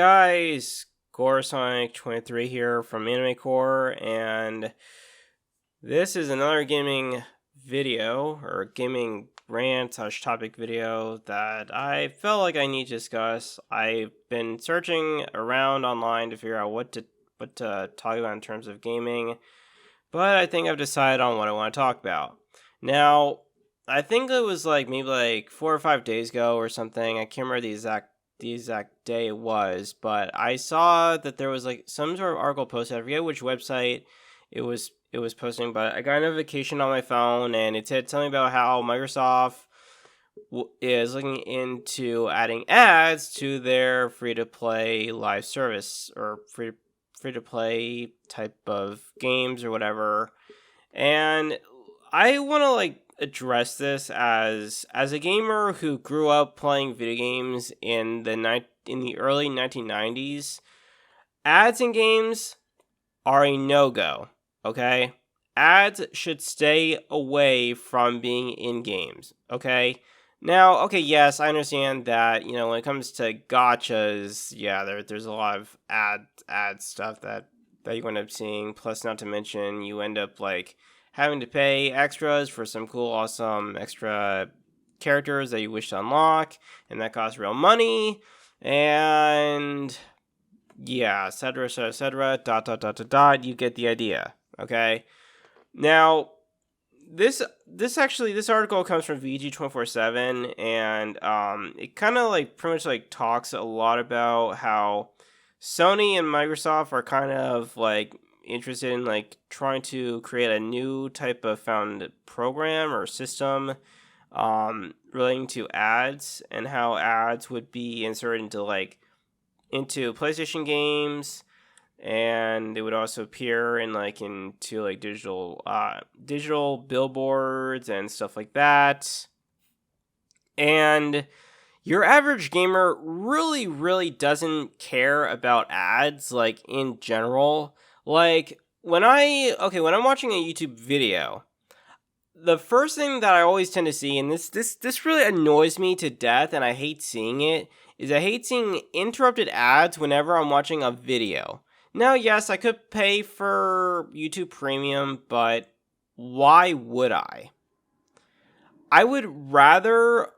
Hey guys, Sonic23 here from Anime Core, and this is another gaming video, or gaming rant / topic video that I felt like I need to discuss. I've been searching around online to figure out what to talk about in terms of gaming, but I think I've decided on what I want to talk about. Now, I think it was maybe 4 or 5 days ago or something. I can't remember the exact day it was, but I saw that there was some sort of article posted. I forget which website it was posting, but I got a notification on my phone and it said something about how Microsoft is looking into adding ads to their free-to-play live service, or free-to-play type of games or whatever. And I want to address this as a gamer who grew up playing video games in the early 1990s. Ads in games are a no-go, okay? Ads should stay away from being in games, okay? Now, okay, yes, I understand that, when it comes to gachas, yeah, there's a lot of ad stuff that you end up seeing, plus not to mention you end up having to pay extras for some cool, awesome extra characters that you wish to unlock, and that costs real money, and yeah, etc., etc., ... you get the idea, okay? Now, this article comes from VG247, and it kind of pretty much talks a lot about how Sony and Microsoft are kind of interested in trying to create a new type of found program or system relating to ads, and how ads would be inserted into PlayStation games, and they would also appear into digital billboards and stuff like that. And your average gamer really doesn't care about ads in general. When I'm watching a YouTube video, the first thing that I always tend to see, and this really annoys me to death, and I hate seeing it, is I hate seeing interrupted ads whenever I'm watching a video. Now, yes, I could pay for YouTube Premium, but why would I? I would rather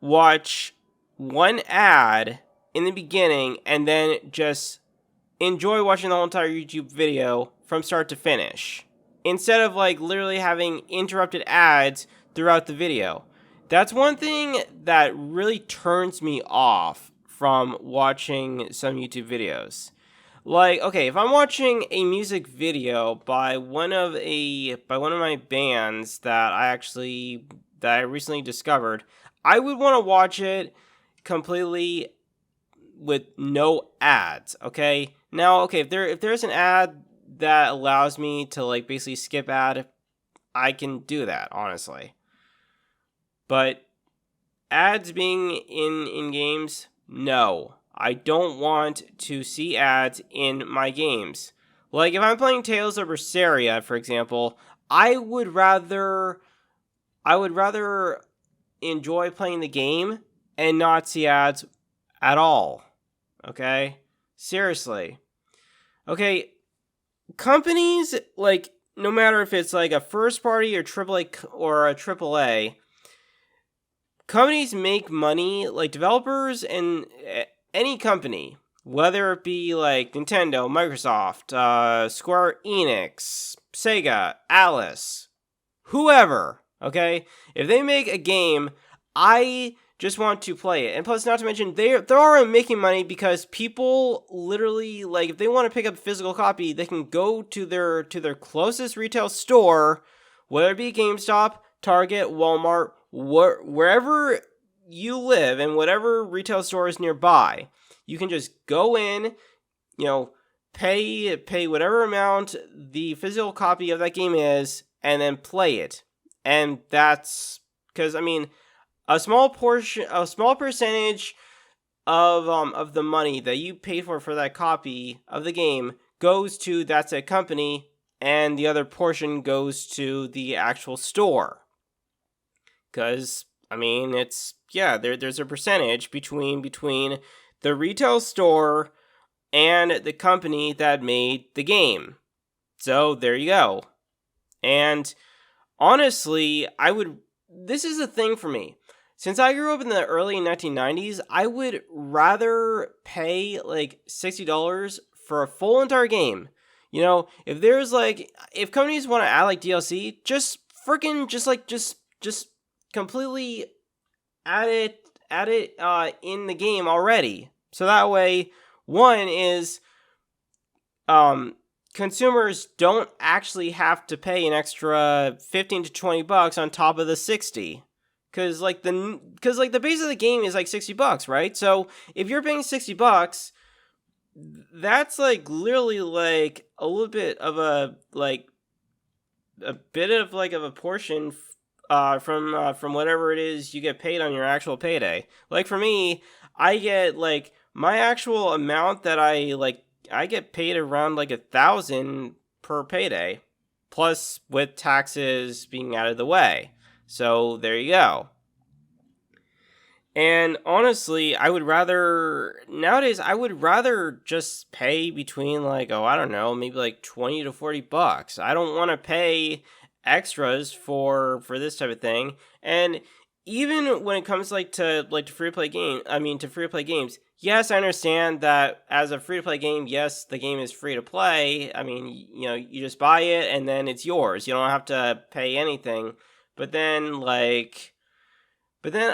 watch one ad in the beginning and then just enjoy watching the whole entire YouTube video from start to finish, instead of literally having interrupted ads throughout the video. That's one thing that really turns me off from watching some YouTube videos. Okay, if I'm watching a music video by one of my bands that I recently discovered, I would want to watch it completely with no ads, okay? Now, okay, if there's an ad that allows me to basically skip ad, I can do that, honestly. But ads being in games, no. I don't want to see ads in my games. If I'm playing Tales of Berseria, for example, I would rather enjoy playing the game and not see ads at all. Okay? Seriously. Okay, companies, no matter if it's a first party or AAA, companies make money, developers and any company, whether it be Nintendo, Microsoft, Square Enix, Sega, Alice, whoever, okay? If they make a game, I just want to play it. And plus, not to mention, they're already making money because people literally, if they want to pick up a physical copy, they can go to their closest retail store, whether it be GameStop, Target, Walmart, wherever you live, and whatever retail store is nearby. You can just go in, pay whatever amount the physical copy of that game is, and then play it. And that's because, a small percentage of the money that you pay for that copy of the game goes to that said company, and the other portion goes to the actual store. Because, it's, there's a percentage between the retail store and the company that made the game. So there you go. And honestly, this is a thing for me. Since I grew up in the early 1990s, I would rather pay like $60 for a full entire game. You know, if companies want to add like DLC, just completely add it in the game already. So that way, one is consumers don't actually have to pay an extra $15 to $20 on top of the 60. Cause the base of the game is like $60, right? So if you're paying $60, that's like literally like a little bit of a portion from whatever it is you get paid on your actual payday. Like for me, I get like my actual amount that I get paid around like $1,000 per payday, plus with taxes being out of the way. So there you go. And honestly, nowadays I would rather just pay between like, I don't know, maybe like $20 to $40. I don't want to pay extras for this type of thing. And even when it comes to free to play games, yes, I understand that as a free to play game, yes, the game is free to play. I mean, you know, you just buy it and then it's yours. You don't have to pay anything. But then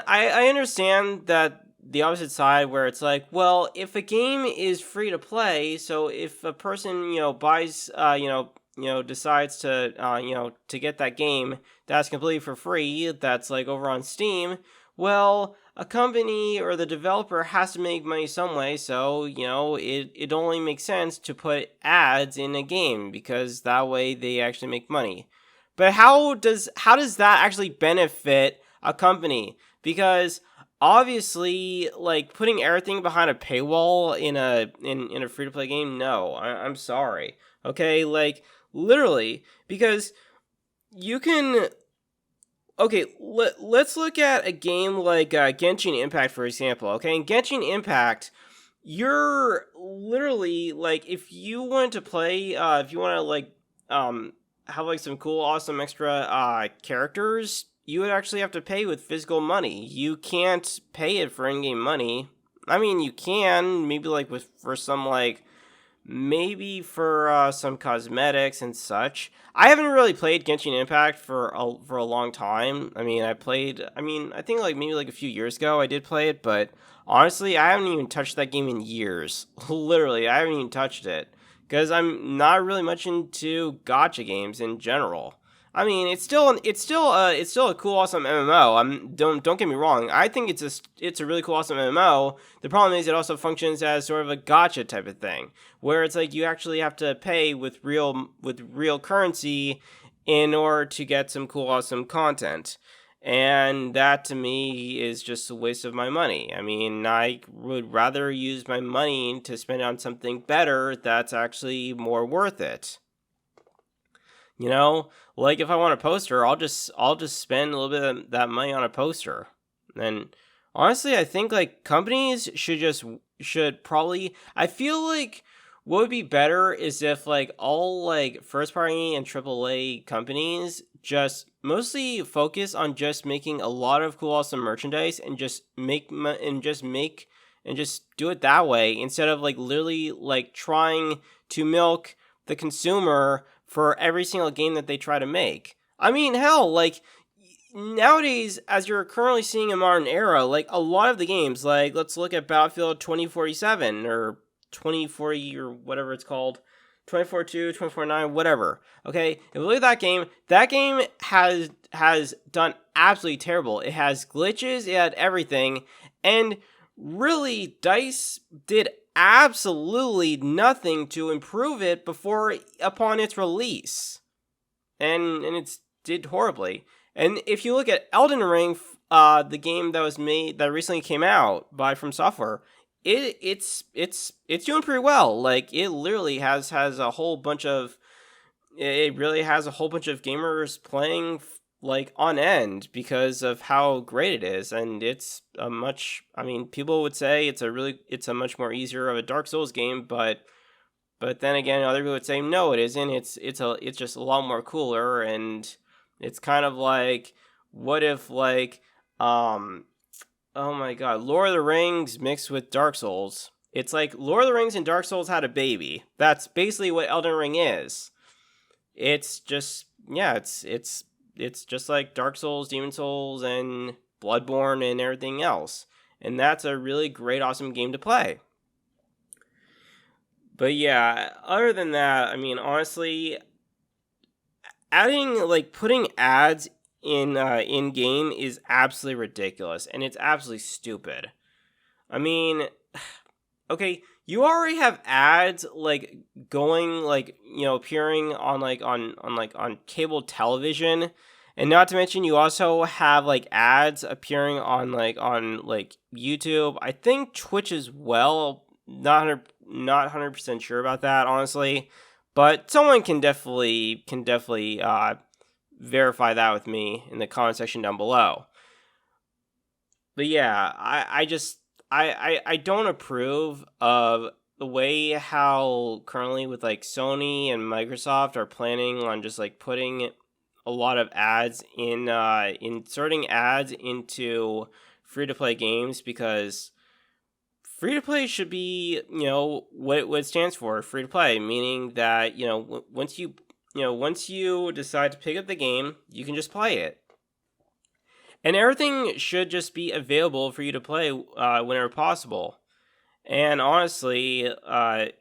I understand that the opposite side where it's like, well, if a game is free to play, so if a person, buys, decides to, to get that game that's completely for free, that's like over on Steam, well, a company or the developer has to make money some way, so, it only makes sense to put ads in a game because that way they actually make money. But how does that actually benefit a company? Because obviously, like, putting everything behind a paywall in a free to play game, no, I'm sorry. Okay, like literally, because you can. Okay, let's look at a game like Genshin Impact, for example. Okay, in Genshin Impact, you're literally like, if you want to play, if you want to have like some cool, awesome extra characters, you would actually have to pay with physical money. You can't pay it for in-game money. I mean, you can maybe for some cosmetics and such. I haven't really played Genshin Impact for a long time. I mean, I think maybe a few years ago I did play it, but honestly, I haven't even touched that game in years. Literally, I haven't even touched it because I'm not really much into gacha games in general. I mean, it's still a cool, awesome MMO. Don't get me wrong. I think it's a really cool, awesome MMO. The problem is it also functions as sort of a gacha type of thing, where it's like you actually have to pay with real currency in order to get some cool, awesome content. And that to me is just a waste of my money. I mean, I would rather use my money to spend on something better that's actually more worth it. Like if I want a poster, I'll just spend a little bit of that money on a poster. And honestly, I think like companies should probably, I feel like what would be better is if like all like first party and AAA companies just mostly focus on just making a lot of cool, awesome merchandise and just do it that way, instead of like literally like trying to milk the consumer for every single game that they try to make. I mean, hell, like, nowadays, as you're currently seeing in modern era, like, a lot of the games, like, let's look at Battlefield 2047, or 2040, or whatever it's called, 2042, 2049, whatever, okay? If you look at that game has done absolutely terrible. It has glitches, it had everything, and really, DICE did absolutely nothing to improve it upon its release, and it did horribly. And if you look at Elden Ring, the game that recently came out from Software, it's doing pretty well. Like it literally has a whole bunch of gamers playing like on end because of how great it is, and it's a much. I mean, people would say it's a much more easier of a Dark Souls game, but then again, other people would say no, it isn't. It's just a lot more cooler, and it's kind of like, what if like oh my god, Lord of the Rings mixed with Dark Souls. It's like Lord of the Rings and Dark Souls had a baby. That's basically what Elden Ring is. It's just, yeah, it's just like Dark Souls, Demon Souls, and Bloodborne and everything else. And that's a really great, awesome game to play. But yeah, other than that, I mean, honestly, putting ads in game is absolutely ridiculous, and it's absolutely stupid. I mean, okay, you already have ads like going like, appearing on on cable television, and not to mention you also have like ads appearing on YouTube. I think Twitch as well. Not 100% sure about that, honestly, but someone can definitely verify that with me in the comment section down below. But yeah, I don't approve of the way how currently with like Sony and Microsoft are planning on just like putting a lot of ads in inserting ads into free-to-play games, because free-to-play should be, what it stands for, free-to-play, meaning that, once you decide to pick up the game, you can just play it. And everything should just be available for you to play whenever possible. And honestly, I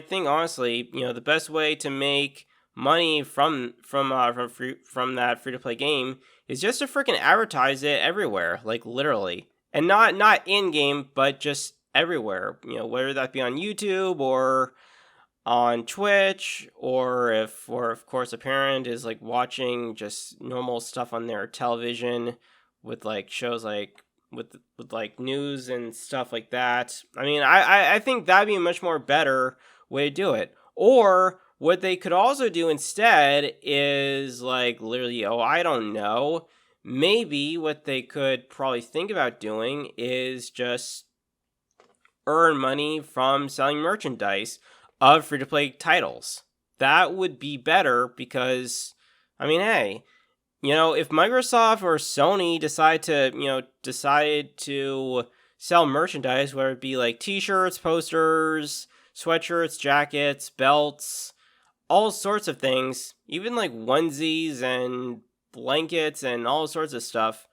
think honestly, the best way to make money from that free-to-play game is just to freaking advertise it everywhere, like literally. And not in-game, but just everywhere, whether that be on YouTube or on Twitch, or if of course a parent is like watching just normal stuff on their television with like shows like with like news and stuff like that. I mean, I think that'd be a much more better way to do it. Or what they could also do instead is like literally, I don't know, maybe what they could probably think about doing is just earn money from selling merchandise of free-to-play titles. That would be better because, I mean, hey, if Microsoft or Sony decide to sell merchandise, whether it be like t-shirts, posters, sweatshirts, jackets, belts, all sorts of things, even like onesies and blankets and all sorts of stuff,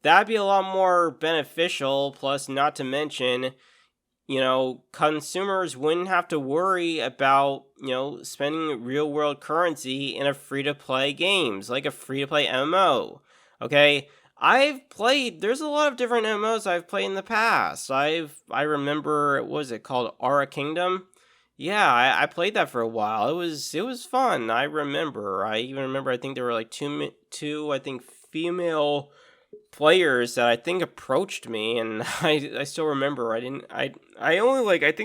that'd be a lot more beneficial. Plus, not to mention, consumers wouldn't have to worry about, spending real world currency in a free-to-play games, like a free-to-play MMO. Okay, there's a lot of different MMOs I've played in the past. I remember, what was it called, Aura Kingdom? Yeah, I played that for a while. It was fun. I even remember, I think there were like two I think female players that I think approached me, and I still remember I only got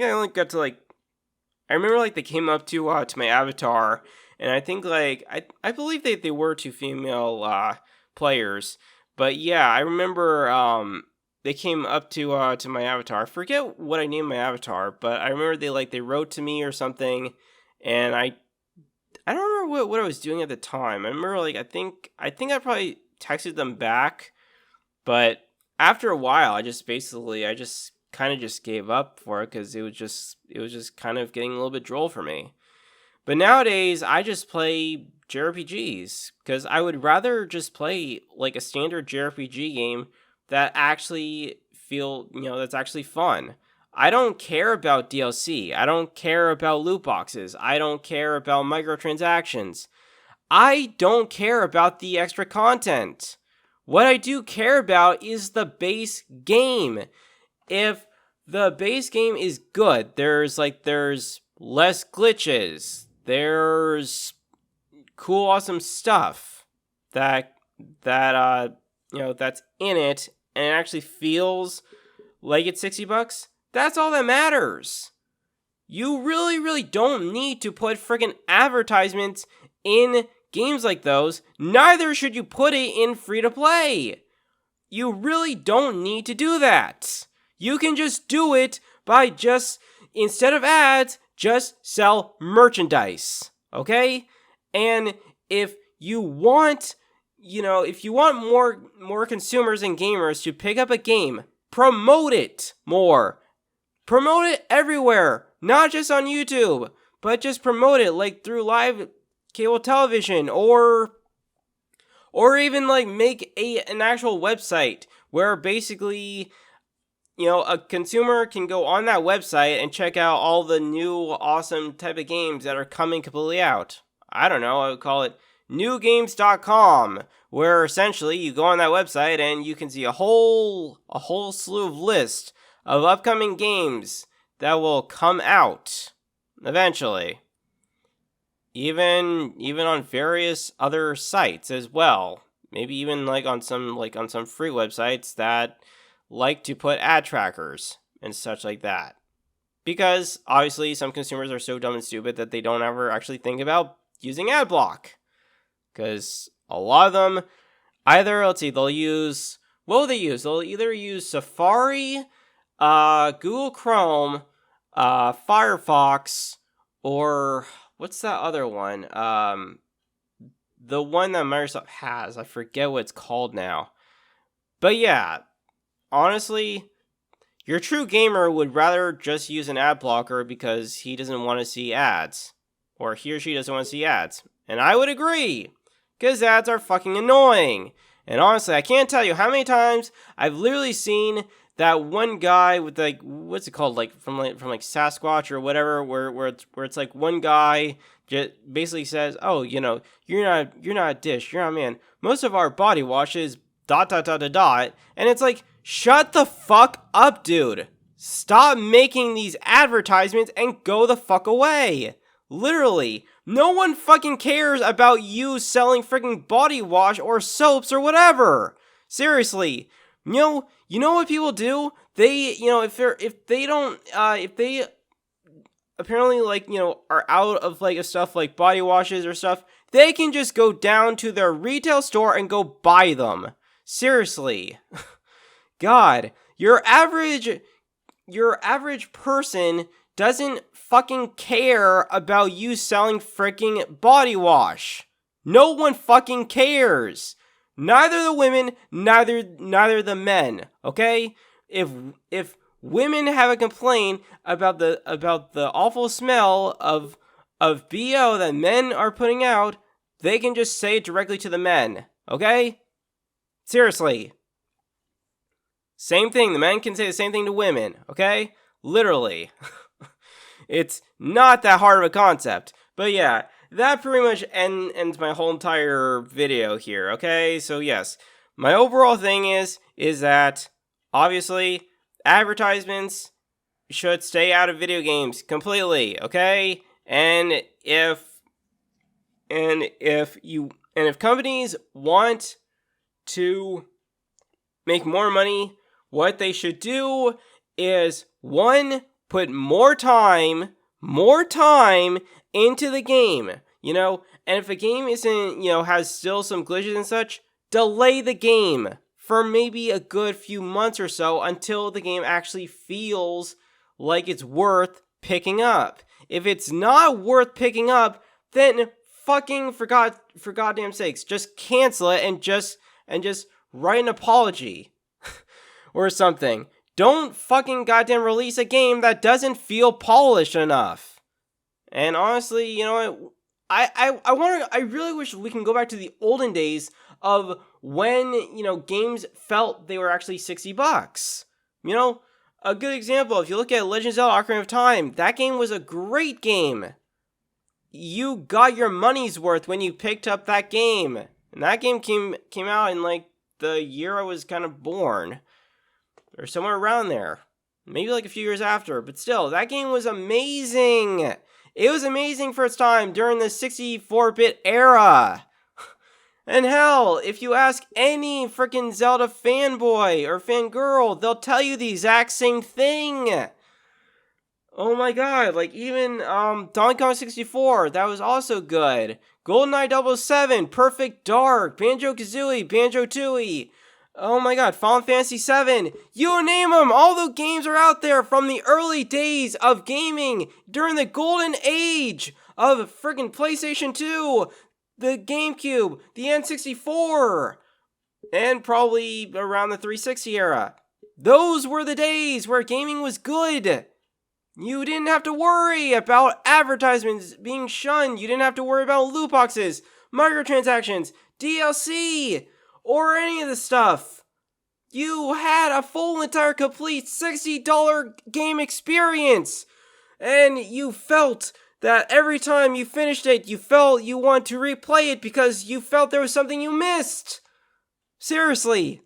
to like, I remember like they came up to my avatar, and I think like I believe they were two female players, but yeah, I remember they came up to my avatar. I forget what I named my avatar, but I remember they wrote to me or something, and I don't remember what I was doing at the time. I remember like I think I probably texted them back. But after a while, I just kind of just gave up for it, because it was just kind of getting a little bit droll for me. But nowadays, I just play JRPGs, because I would rather just play like a standard JRPG game that actually that's actually fun. I don't care about DLC. I don't care about loot boxes. I don't care about microtransactions. I don't care about the extra content. What I do care about is the base game. If the base game is good, there's less glitches, there's cool, awesome stuff that's in it, and it actually feels like it's $60, that's all that matters. You really, really don't need to put friggin' advertisements in games like those, neither should you put it in free-to-play. You really don't need to do that. You can just do it by just, instead of ads, just sell merchandise, okay? And if you want, if you want more consumers and gamers to pick up a game, promote it more. Promote it everywhere, not just on YouTube, but just promote it like through live cable television or even like make an actual website where basically, a consumer can go on that website and check out all the new awesome type of games that are coming completely out. I don't know, I would call it newgames.com, where essentially you go on that website and you can see a whole slew of list of upcoming games that will come out eventually. Even on various other sites as well. Maybe even on some free websites that like to put ad trackers and such like that. Because obviously some consumers are so dumb and stupid that they don't ever actually think about using ad block. Because a lot of them they'll use, what will they use? They'll either use Safari, Google Chrome, Firefox, or what's that other one? The one that Microsoft has. I forget what it's called now. But yeah, honestly, your true gamer would rather just use an ad blocker because he doesn't want to see ads. Or he or she doesn't want to see ads. And I would agree, because ads are fucking annoying. And honestly, I can't tell you how many times I've literally seen that one guy with what's it called, from Sasquatch or whatever, where it's like one guy just basically says, oh, you're not a dish, you're not a man. Most of our body wash is ... and it's like, shut the fuck up, dude. Stop making these advertisements and go the fuck away. Literally, no one fucking cares about you selling freaking body wash or soaps or whatever. Seriously. You know what people do? They, if they apparently are out of stuff like body washes or stuff, they can just go down to their retail store and go buy them. Seriously. God, your average person doesn't fucking care about you selling freaking body wash. No one fucking cares. Neither the women, neither the men, okay? If women have a complaint about the awful smell of BO that men are putting out, they can just say it directly to the men, okay? Seriously. Same thing, the men can say the same thing to women, okay? Literally. It's not that hard of a concept. But yeah, that pretty much ends my whole entire video here, okay? So yes, my overall thing is that, obviously, advertisements should stay out of video games completely, okay? And if companies want to make more money, what they should do is, one, put more time into the game, and if a game isn't, has still some glitches and such, delay the game for maybe a good few months or so until the game actually feels like it's worth picking up. If it's not worth picking up, then fucking for goddamn sakes, just cancel it and just write an apology or something. Don't fucking goddamn release a game that doesn't feel polished enough. And honestly, you know what? I really wish we can go back to the olden days of when, games felt they were actually $60. A good example, if you look at Legend of Zelda Ocarina of Time, that game was a great game. You got your money's worth when you picked up that game. And that game came out in the year I was kind of born. Or somewhere around there. Maybe a few years after. But still, that game was amazing. It was amazing for its time during the 64-bit era. And hell, if you ask any freaking Zelda fanboy or fangirl, they'll tell you the exact same thing. Oh my god, like even Donkey Kong 64, that was also good. GoldenEye 007, Perfect Dark, Banjo-Kazooie, Banjo-Tooie. Oh my god, Final Fantasy 7. You name them, all the games are out there from the early days of gaming during the golden age of friggin' PlayStation 2, the GameCube, the N64, and probably around the 360 era. Those were the days where gaming was good. You didn't have to worry about advertisements being shunned. You didn't have to worry about loot boxes, microtransactions, DLC, or any of this stuff. You had a full, entire, complete $60 game experience. And you felt that every time you finished it, you felt you want to replay it because you felt there was something you missed. Seriously.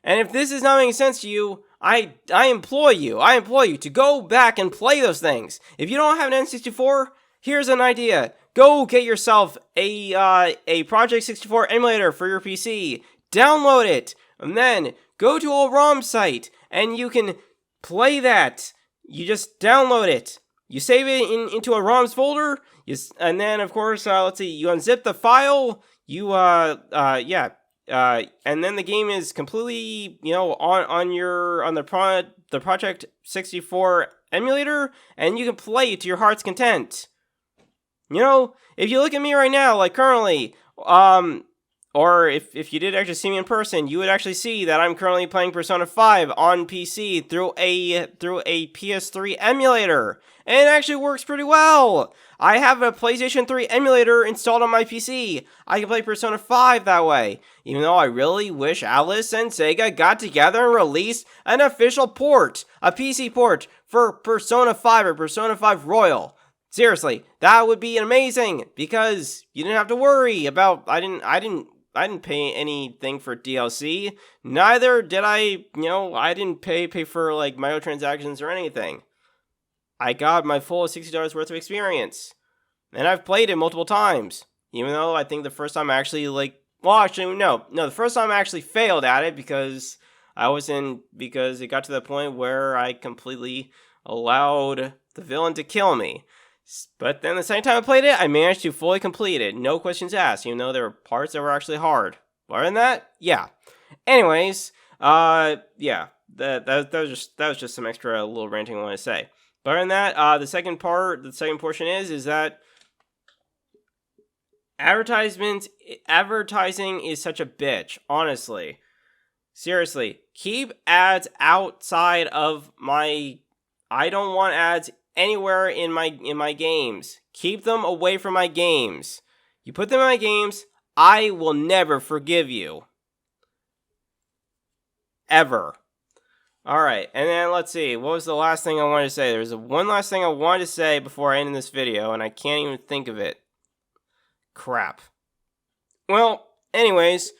And if this is not making sense to you, I implore you to go back and play those things. If you don't have an N64, here's an idea. Go get yourself a Project 64 emulator for your PC. Download it, and then go to a ROM site, and you can play that. You just download it. You save it into a ROMs folder, and then, of course, let's see, you unzip the file, and then the game is completely, on the Project 64 emulator, and you can play it to your heart's content. If you look at me right now, like currently, or if you did actually see me in person, you would actually see that I'm currently playing Persona 5 on PC through a PS3 emulator, and it actually works pretty well. I have a PlayStation 3 emulator installed on my PC. I can play Persona 5 that way, even though I really wish Alice and Sega got together and released an official port, a PC port for Persona 5 or Persona 5 Royal. Seriously, that would be amazing, because you didn't have to worry about, I didn't pay anything for DLC. Neither did I didn't pay for like microtransactions or anything. I got my full $60 worth of experience. And I've played it multiple times. Even though I think the first time I actually the first time I actually failed at it because it got to the point where I completely allowed the villain to kill me. But then the second time I played it, I managed to fully complete it. No questions asked, even though there were parts that were actually hard. Other than that, yeah. Anyways, yeah. That was just some extra little ranting I want to say. But other than that, the second portion is that advertising is such a bitch, honestly. Seriously, keep ads outside of my... I don't want ads anywhere in my games. Keep them away from my games. You put them in my games, I will never forgive you. Ever. Alright, and then let's see, what was the last thing I wanted to say? There's one last thing I wanted to say before I end this video, and I can't even think of it. Crap. Well, anyways,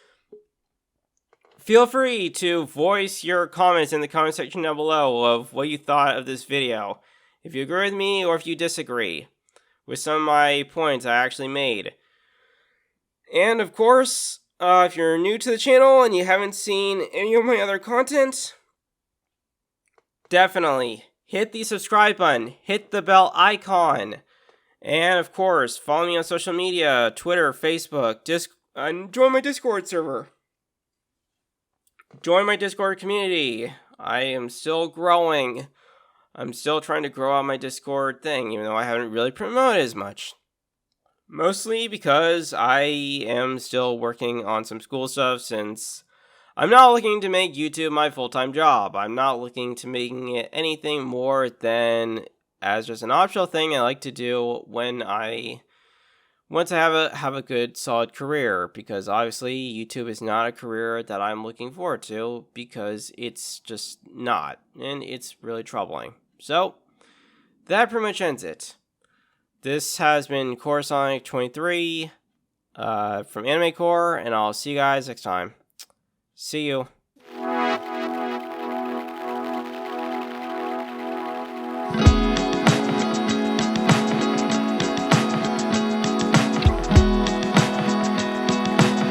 feel free to voice your comments in the comment section down below of what you thought of this video. If you agree with me or if you disagree with some of my points I actually made. And of course, if you're new to the channel and you haven't seen any of my other content, definitely hit the subscribe button, hit the bell icon, and of course, follow me on social media, Twitter, Facebook, and join my Discord server. Join my Discord community. I am still growing. I'm still trying to grow out my Discord thing, even though I haven't really promoted as much. Mostly because I am still working on some school stuff, since I'm not looking to make YouTube my full-time job. I'm not looking to making it anything more than as just an optional thing I like to do once I have a good solid career, because obviously YouTube is not a career that I'm looking forward to, because it's just not, and it's really troubling. So that pretty much ends it. This has been CoreSonic23 from Anime Core, and I'll see you guys next time. See you.